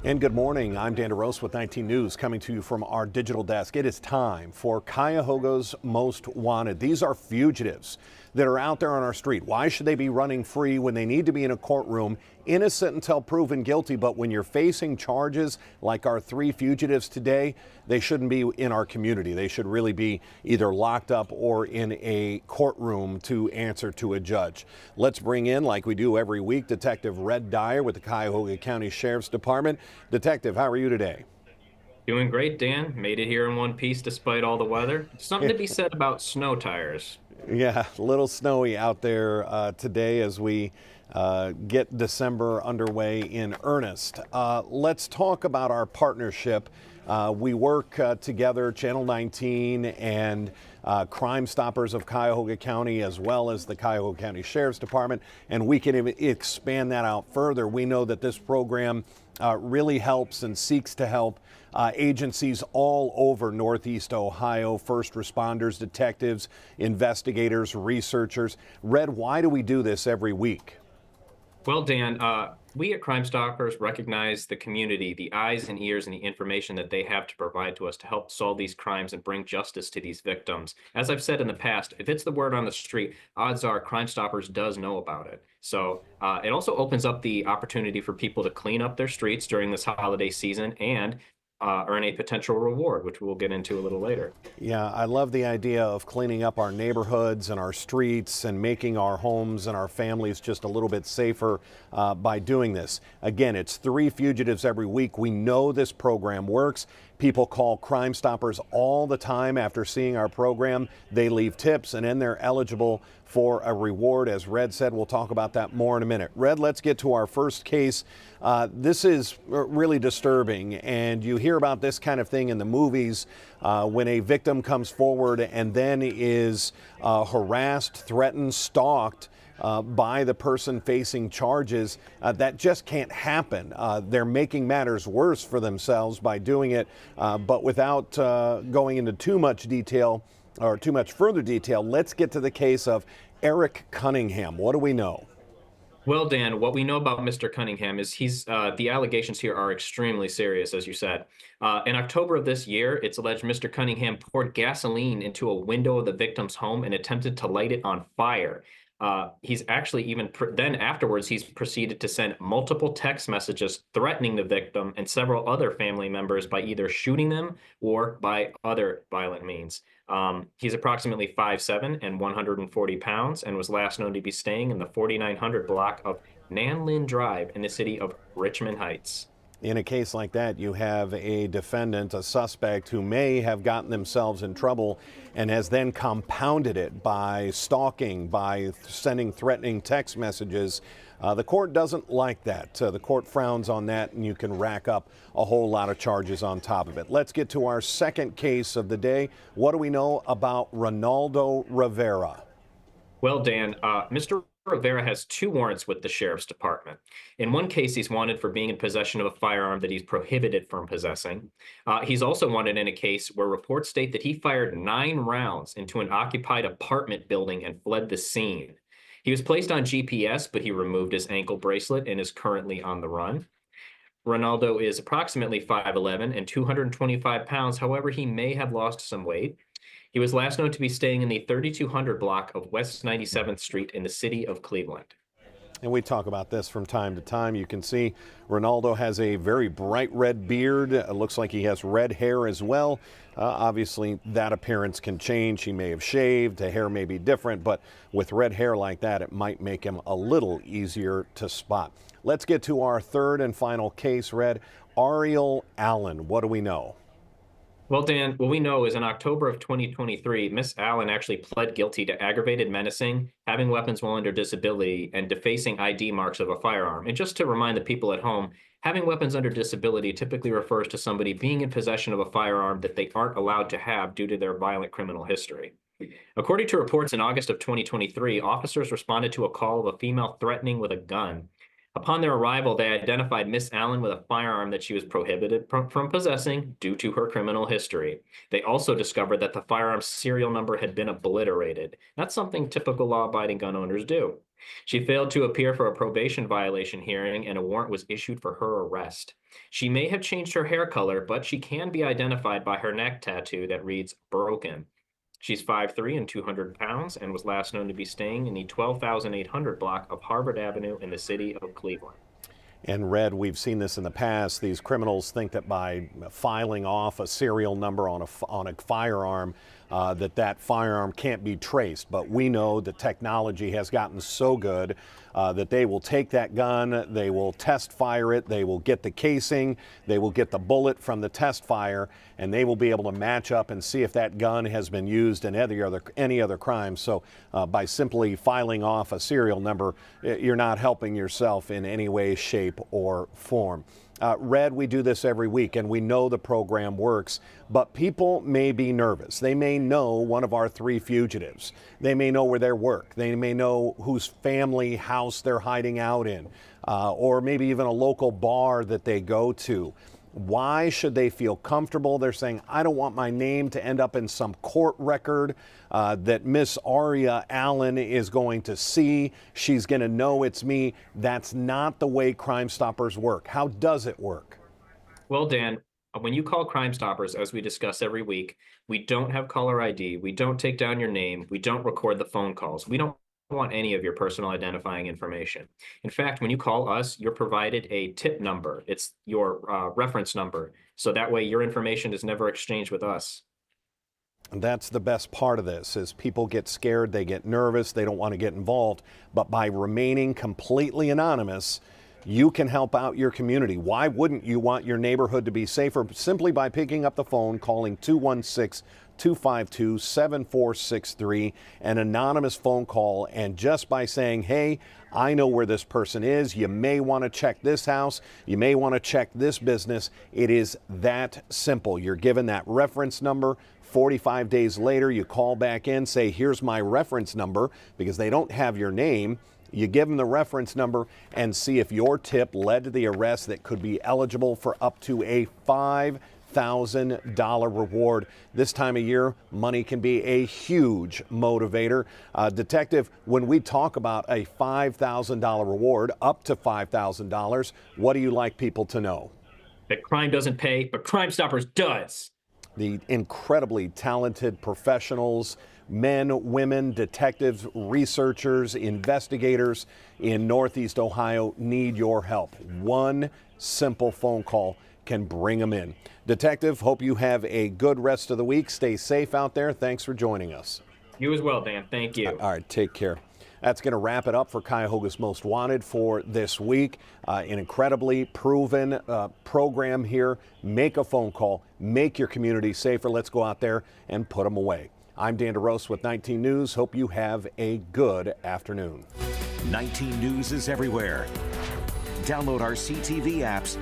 And good morning. I'm Dan DeRose with 19 News coming to you from our digital desk. It is time for Cuyahoga's Most Wanted. These are fugitives that are out there on our street. Why should they be running free when they need to be in a courtroom, innocent until proven guilty? But when you're facing charges like our three fugitives today, they shouldn't be in our community. They should really be either locked up or in a courtroom to answer to a judge. Let's bring in, like we do every week, Detective Red Dyer with the Cuyahoga County Sheriff's Department. Detective, how are you today? Doing great, Dan. Made it here in one piece despite all the weather. Something to be said about snow tires. Yeah, a little snowy out there today as we get December underway in earnest. Let's talk about our partnership. We work together, Channel 19 and Crime Stoppers of Cuyahoga County, as well as the Cuyahoga County Sheriff's Department, and we can even expand that out further. We know that this program really helps and seeks to help agencies all over Northeast Ohio, first responders, detectives, investigators, researchers. Red, why do we do this every week? Well, Dan, we at Crime Stoppers recognize the community, the eyes and ears, and the information that they have to provide to us to help solve these crimes and bring justice to these victims. As I've said in the past, if it's the word on the street, odds are Crime Stoppers does know about it. So it also opens up the opportunity for people to clean up their streets during this holiday season and earn a potential reward, which we'll get into a little later. Yeah, I love the idea of cleaning up our neighborhoods and our streets and making our homes and our families just a little bit safer by doing this. Again, it's three fugitives every week. We know this program works. People call Crime Stoppers all the time after seeing our program. They leave tips and then they're eligible for a reward. As Red said, we'll talk about that more in a minute. Red, let's get to our first case. This is really disturbing, and you hear about this kind of thing in the movies when a victim comes forward and then is harassed, threatened, stalked by the person facing charges. That just can't happen. They're making matters worse for themselves by doing it, but without going into too much detail or too much further detail, let's get to the case of Eric Cunningham. What do we know? Well, Dan, what we know about Mr. Cunningham is the allegations here are extremely serious, as you said. In October of this year, it's alleged Mr. Cunningham poured gasoline into a window of the victim's home and attempted to light it on fire. He's actually then afterwards, he's proceeded to send multiple text messages threatening the victim and several other family members by either shooting them or by other violent means. He's approximately 5'7" and 140 pounds and was last known to be staying in the 4900 block of Nanlin Drive in the city of Richmond Heights. In a case like that, you have a defendant, a suspect who may have gotten themselves in trouble and has then compounded it by stalking, by sending threatening text messages. The court doesn't like that. The court frowns on that, and you can rack up a whole lot of charges on top of it. Let's get to our second case of the day. What do we know about Reynaldo Rivera? Well, Dan, Mr. Rivera has two warrants with the sheriff's department. In one case, he's wanted for being in possession of a firearm that he's prohibited from possessing. He's also wanted in a case where reports state that he fired 9 rounds into an occupied apartment building and fled the scene. He was placed on GPS, but he removed his ankle bracelet and is currently on the run. Reynaldo is approximately 5'11" and 225 pounds. However, he may have lost some weight. He was last known to be staying in the 3200 block of West 97th Street in the city of Cleveland. And we talk about this from time to time. You can see Reynaldo has a very bright red beard. It looks like he has red hair as well. Obviously, that appearance can change. He may have shaved. The hair may be different, but with red hair like that, it might make him a little easier to spot. Let's get to our third and final case, Red. Ariel Allen. What do we know? Well, Dan, what we know is in October of 2023, Miss Allen actually pled guilty to aggravated menacing, having weapons while under disability, and defacing ID marks of a firearm. And just to remind the people at home, having weapons under disability typically refers to somebody being in possession of a firearm that they aren't allowed to have due to their violent criminal history. According to reports in August of 2023, officers responded to a call of a female threatening with a gun. Upon their arrival, they identified Miss Allen with a firearm that she was prohibited from possessing due to her criminal history. They also discovered that the firearm's serial number had been obliterated, not something typical law-abiding gun owners do. She failed to appear for a probation violation hearing, and a warrant was issued for her arrest. She may have changed her hair color, but she can be identified by her neck tattoo that reads "Broken." She's 5'3" and 200 pounds and was last known to be staying in the 12,800 block of Harvard Avenue in the city of Cleveland. And Red, we've seen this in the past. These criminals think that by filing off a serial number on a firearm, that firearm can't be traced. But we know the technology has gotten so good that they will take that gun, they will test fire it, they will get the casing, they will get the bullet from the test fire, and they will be able to match up and see if that gun has been used in any other crime. So by simply filing off a serial number, you're not helping yourself in any way, shape, or form. Red, we do this every week, and we know the program works, but people may be nervous. They may know one of our three fugitives. They may know where they work. They may know whose family house they're hiding out in, or maybe even a local bar that they go to. Why should they feel comfortable? They're saying, I don't want my name to end up in some court record that Miss Ariel Allen is going to see. She's going to know it's me. That's not the way Crime Stoppers work. How does it work? Well, Dan, when you call Crime Stoppers, as we discuss every week, we don't have caller ID. We don't take down your name. We don't record the phone calls. We don't want any of your personal identifying information. In fact, when you call us, you're provided a tip number. It's your reference number. So that way your information is never exchanged with us. And that's the best part of this, is people get scared, they get nervous, they don't want to get involved. But by remaining completely anonymous, you can help out your community. Why wouldn't you want your neighborhood to be safer? Simply by picking up the phone, calling 216-252-7463, an anonymous phone call, and just by saying, hey, I know where this person is. You may want to check this house. You may want to check this business. It is that simple. You're given that reference number. 45 days later, you call back in, say, here's my reference number, because they don't have your name. You give them the reference number and see if your tip led to the arrest that could be eligible for up to a $5,000 reward. This time of year, money can be a huge motivator. Detective, when we talk about a $5,000 reward, up to $5,000, what do you like people to know? That crime doesn't pay, but Crime Stoppers does. The incredibly talented professionals, men, women, detectives, researchers, investigators in Northeast Ohio need your help. One simple phone call can bring them in. Detective, hope you have a good rest of the week. Stay safe out there. Thanks for joining us. You as well, Dan. Thank you. All right, take care. That's going to wrap it up for Cuyahoga's Most Wanted for this week. An incredibly proven program here. Make a phone call. Make your community safer. Let's go out there and put them away. I'm Dan DeRose with 19 News. Hope you have a good afternoon. 19 News is everywhere. Download our CTV apps